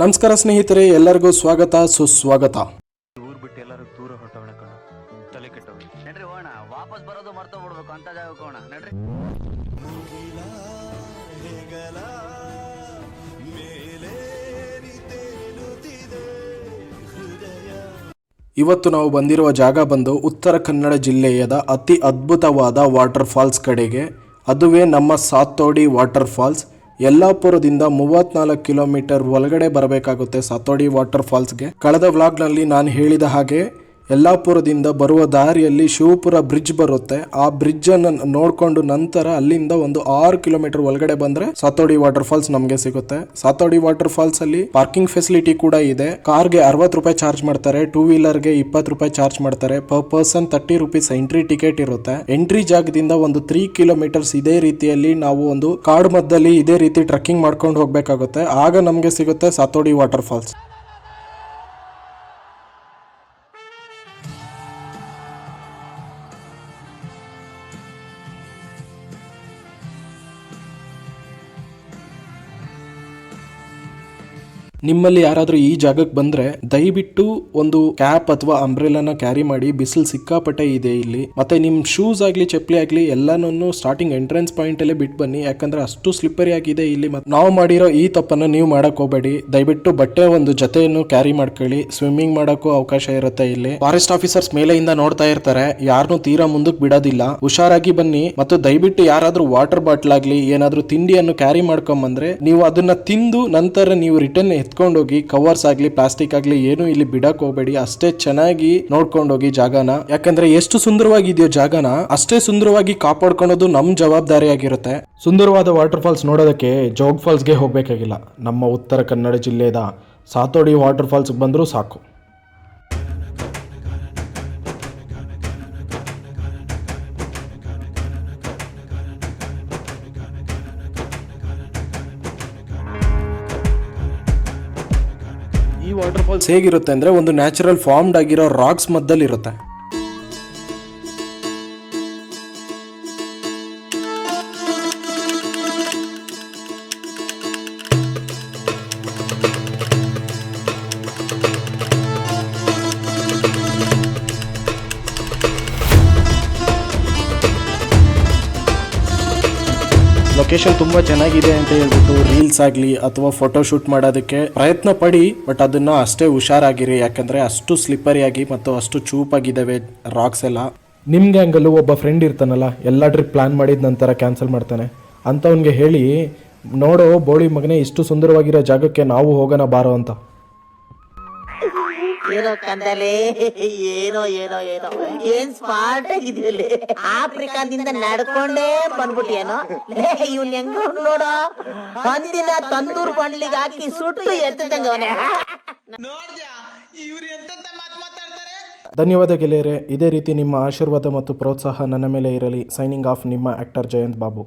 ನಮಸ್ಕಾರ ಸ್ನೇಹಿತರೆ, ಎಲ್ಲರಿಗೂ ಸ್ವಾಗತ ಸುಸ್ವಾಗತ. ಊರ್ ಬಿಟ್ಟು ಎಲ್ಲರೂ ದೂರ ಹೊರಟವಣ ಕಣ, ತಲೆ ಕೆಟ್ಟವೆ. ನಡ್ರಿ ಹೋಣ, ವಾಪಸ್ ಬರೋದು ಮರ್ತ ಬಿಡ್ಬೇಕು ಅಂತ ಜಾಗಕ್ಕೆ ಹೋಣ. ನಡ್ರಿ. ಇವತ್ತು ನಾವು ಬಂದಿರುವ ಜಾಗ ಬಂದು ಉತ್ತರ ಕನ್ನಡ ಜಿಲ್ಲೆಯದ ಅತಿ ಅದ್ಭುತವಾದ ವಾಟರ್ ಫಾಲ್ಸ್ ಕಡೆಗೆ. ಅದುವೇ ನಮ್ಮ ಸಾತೋಡಿ ವಾಟರ್ ಫಾಲ್ಸ್. ಯಲ್ಲಾಪುರದಿಂದ 34 ಕಿಲೋಮೀಟರ್ ಒಳಗಡೆ ಬರಬೇಕಾಗುತ್ತೆ ಸಾತೋಡಿ ವಾಟರ್ ಫಾಲ್ಸ್ಗೆ. ಕಳೆದ ವ್ಲಾಗ್ನಲ್ಲಿ ನಾನು ಹೇಳಿದ ಹಾಗೆ ಯಲ್ಲಾಪುರದಿಂದ ಬರುವ ದಾರಿಯಲ್ಲಿ ಶಿವಪುರ ಬ್ರಿಡ್ಜ್ ಬರುತ್ತೆ. ಆ ಬ್ರಿಡ್ಜ್ ಅನ್ನು ನೋಡ್ಕೊಂಡು ನಂತರ ಅಲ್ಲಿಂದ ಒಂದು 6 ಕಿಲೋಮೀಟರ್ ಒಳಗಡೆ ಬಂದ್ರೆ ಸಾತೋಡಿ ವಾಟರ್ ಫಾಲ್ಸ್ ನಮಗೆ ಸಿಗುತ್ತೆ. ಸಾತೋಡಿ ವಾಟರ್ ಫಾಲ್ಸ್ ಅಲ್ಲಿ ಪಾರ್ಕಿಂಗ್ ಫೆಸಿಲಿಟಿ ಕೂಡ ಇದೆ. ಕಾರ್ಗೆ 60 ರೂಪಾಯಿ ಚಾರ್ಜ್ ಮಾಡ್ತಾರೆ, ಟೂ ವೀಲರ್ಗೆ 20 ರೂಪಾಯಿ ಚಾರ್ಜ್ ಮಾಡ್ತಾರೆ. Per person 30 rupees entry ticket ಇರುತ್ತೆ. ಎಂಟ್ರಿ ಜಾಗದಿಂದ ಒಂದು 3 ಕಿಲೋಮೀಟರ್ಸ್ ಇದೇ ರೀತಿಯಲ್ಲಿ ನಾವು ಒಂದು ಕಾಡು ಮಧ್ಯದಲ್ಲಿ ಇದೇ ರೀತಿ ಟ್ರೆಕ್ಕಿಂಗ್ ಮಾಡ್ಕೊಂಡು ಹೋಗ್ಬೇಕಾಗುತ್ತೆ. ಆಗ ನಮಗೆ ಸಿಗುತ್ತೆ ಸಾತೋಡಿ ವಾಟರ್ ಫಾಲ್ಸ್. ನಿಮ್ಮಲ್ಲಿ ಯಾರಾದರೂ ಈ ಜಾಗಕ್ಕೆ ಬಂದ್ರೆ ದಯವಿಟ್ಟು ಒಂದು ಕ್ಯಾಪ್ ಅಥವಾ ಅಂಬ್ರೆಲಾನ ಕ್ಯಾರಿ ಮಾಡಿ. ಬಿಸಿಲು ಸಿಕ್ಕಾಪಟ್ಟೆ ಇದೆ ಇಲ್ಲಿ. ಮತ್ತೆ ನಿಮ್ ಶೂಸ್ ಆಗ್ಲಿ ಚಪ್ಪಲಿ ಆಗ್ಲಿ ಎಲ್ಲಾನು ಸ್ಟಾರ್ಟಿಂಗ್ ಎಂಟ್ರೆನ್ಸ್ ಪಾಯಿಂಟ್ ಅಲ್ಲೇ ಬಿಟ್ಟು ಬನ್ನಿ, ಯಾಕಂದ್ರೆ ಅಷ್ಟು ಸ್ಲಿಪ್ಪರಿ ಆಗಿದೆ ಇಲ್ಲಿ. ನಾವು ಮಾಡಿರೋ ಈ ತಪ್ಪನ್ನು ನೀವು ಮಾಡಕ್ ಹೋಗಬೇಡಿ. ದಯವಿಟ್ಟು ಬಟ್ಟೆ ಒಂದು ಜೊತೆಯನ್ನು ಕ್ಯಾರಿ ಮಾಡ್ಕೊಳ್ಳಿ. ಸ್ವಿಮ್ಮಿಂಗ್ ಮಾಡಕ್ಕೂ ಅವಕಾಶ ಇರುತ್ತೆ ಇಲ್ಲಿ. ಫಾರೆಸ್ಟ್ ಆಫೀಸರ್ಸ್ ಮೇಲೆಯಿಂದ ನೋಡ್ತಾ ಇರ್ತಾರೆ, ಯಾರನ್ನೂ ತೀರಾ ಮುಂದಕ್ಕೆ ಬಿಡೋದಿಲ್ಲ. ಹುಷಾರಾಗಿ ಬನ್ನಿ. ಮತ್ತು ದಯವಿಟ್ಟು ಯಾರಾದ್ರೂ ವಾಟರ್ ಬಾಟ್ಲ್ ಆಗ್ಲಿ ಏನಾದ್ರೂ ತಿಂಡಿಯನ್ನು ಕ್ಯಾರಿ ಮಾಡ್ಕೊಂಡ್ ಬಂದ್ರೆ ನೀವು ಅದನ್ನ ತಿಂದು ನಂತರ ನೀವು ರಿಟರ್ನ್ ಎತ್ಕೊಂಡೋಗಿ. ಕವರ್ಸ್ ಆಗ್ಲಿ ಪ್ಲಾಸ್ಟಿಕ್ ಆಗ್ಲಿ ಏನು ಇಲ್ಲಿ ಬಿಡಕ್ ಹೋಗಬೇಡಿ. ಅಷ್ಟೇ ಚೆನ್ನಾಗಿ ನೋಡ್ಕೊಂಡೋಗಿ ಜಾಗನ, ಯಾಕಂದ್ರೆ ಎಷ್ಟು ಸುಂದರವಾಗಿದೆಯೋ ಜಾಗನ ಅಷ್ಟೇ ಸುಂದರವಾಗಿ ಕಾಪಾಡ್ಕೊಳ್ಳೋದು ನಮ್ ಜವಾಬ್ದಾರಿ ಆಗಿರುತ್ತೆ. ಸುಂದರವಾದ ವಾಟರ್ ಫಾಲ್ಸ್ ನೋಡೋದಕ್ಕೆ ಜೋಗ್ ಫಾಲ್ಸ್ಗೆ ಹೋಗ್ಬೇಕಾಗಿಲ್ಲ. ನಮ್ಮ ಉತ್ತರ ಕನ್ನಡ ಜಿಲ್ಲೆಯ ಸಾತೋಡಿ ವಾಟರ್ ಫಾಲ್ಸ್ ಬಂದರೂ ಸಾಕು. ಈ ವಾಟರ್ ಫಾಲ್ಸ್ ಹೇಗಿರುತ್ತೆ ಅಂದ್ರೆ ಒಂದು ನ್ಯಾಚುರಲ್ ಫಾರ್ಮ್ಡ್ ಆಗಿರೋ ರಾಕ್ಸ್ ಮಧ್ಯದಲ್ಲಿ ಇರುತ್ತೆ. ಲೊಕೇಶನ್ ತುಂಬಾ ಚೆನ್ನಾಗಿದೆ ಅಂತ ಹೇಳ್ಬಿಟ್ಟು ರೀಲ್ಸ್ ಆಗಲಿ ಅಥವಾ ಫೋಟೋ ಶೂಟ್ ಮಾಡೋದಕ್ಕೆ ಪ್ರಯತ್ನ ಪಡಿ, ಬಟ್ ಅದನ್ನ ಅಷ್ಟೇ ಹುಷಾರಾಗಿರಿ, ಯಾಕಂದ್ರೆ ಅಷ್ಟು ಸ್ಲಿಪ್ಪರಿ ಆಗಿ ಮತ್ತು ಅಷ್ಟು ಚೂಪಾಗಿದ್ದಾವೆ ರಾಕ್ಸ್ ಎಲ್ಲ. ನಿಮ್ ಗ್ಯಾಂಗಲ್ಲೂ ಒಬ್ಬ ಫ್ರೆಂಡ್ ಇರ್ತಾನಲ್ಲ, ಎಲ್ಲ ಟ್ರಿಪ್ ಪ್ಲಾನ್ ಮಾಡಿದ ನಂತರ ಕ್ಯಾನ್ಸಲ್ ಮಾಡ್ತಾನೆ ಅಂತವನ್ಗೆ ಹೇಳಿ, ನೋಡೋ ಬೋಳಿ ಮಗನೇ ಇಷ್ಟು ಸುಂದರವಾಗಿರೋ ಜಾಗಕ್ಕೆ ನಾವು ಹೋಗೋಣ ಬಾರೋ ಅಂತ. ಏನೋ ಕಂದಲೆ, ಏನೋ ಏನೋ ಏನೋ ಏನ್ ಸ್ಮಾರ್ಟ್ ಆಗಿದ್ಯಲ್ಲಿ. ಆಫ್ರಿಕಾದಿಂದ ನಡ್ಕೊಂಡೇ ಬಂದ್ಬಿಟ್ಟಿಯೇನೋ. ಇವ್ನ ಹೆಂಗ ನೋಡೋ, ಒಂದಿನ ತಂದೂರ್ ಬಂಡ್ಲಿಗೆ ಹಾಕಿ ಸುಟ್ಟು ಎತ್ತಂಗ ಅವನೇ. ಧನ್ಯವಾದ ಗೆಳೆಯರೆ. ಇದೇ ರೀತಿ ನಿಮ್ಮ ಆಶೀರ್ವಾದ ಮತ್ತು ಪ್ರೋತ್ಸಾಹ ನನ್ನ ಮೇಲೆ ಇರಲಿ. ಸೈನಿಂಗ್ ಆಫ್, ನಿಮ್ಮ ಆಕ್ಟರ್ ಜಯಂತ್ ಬಾಬು.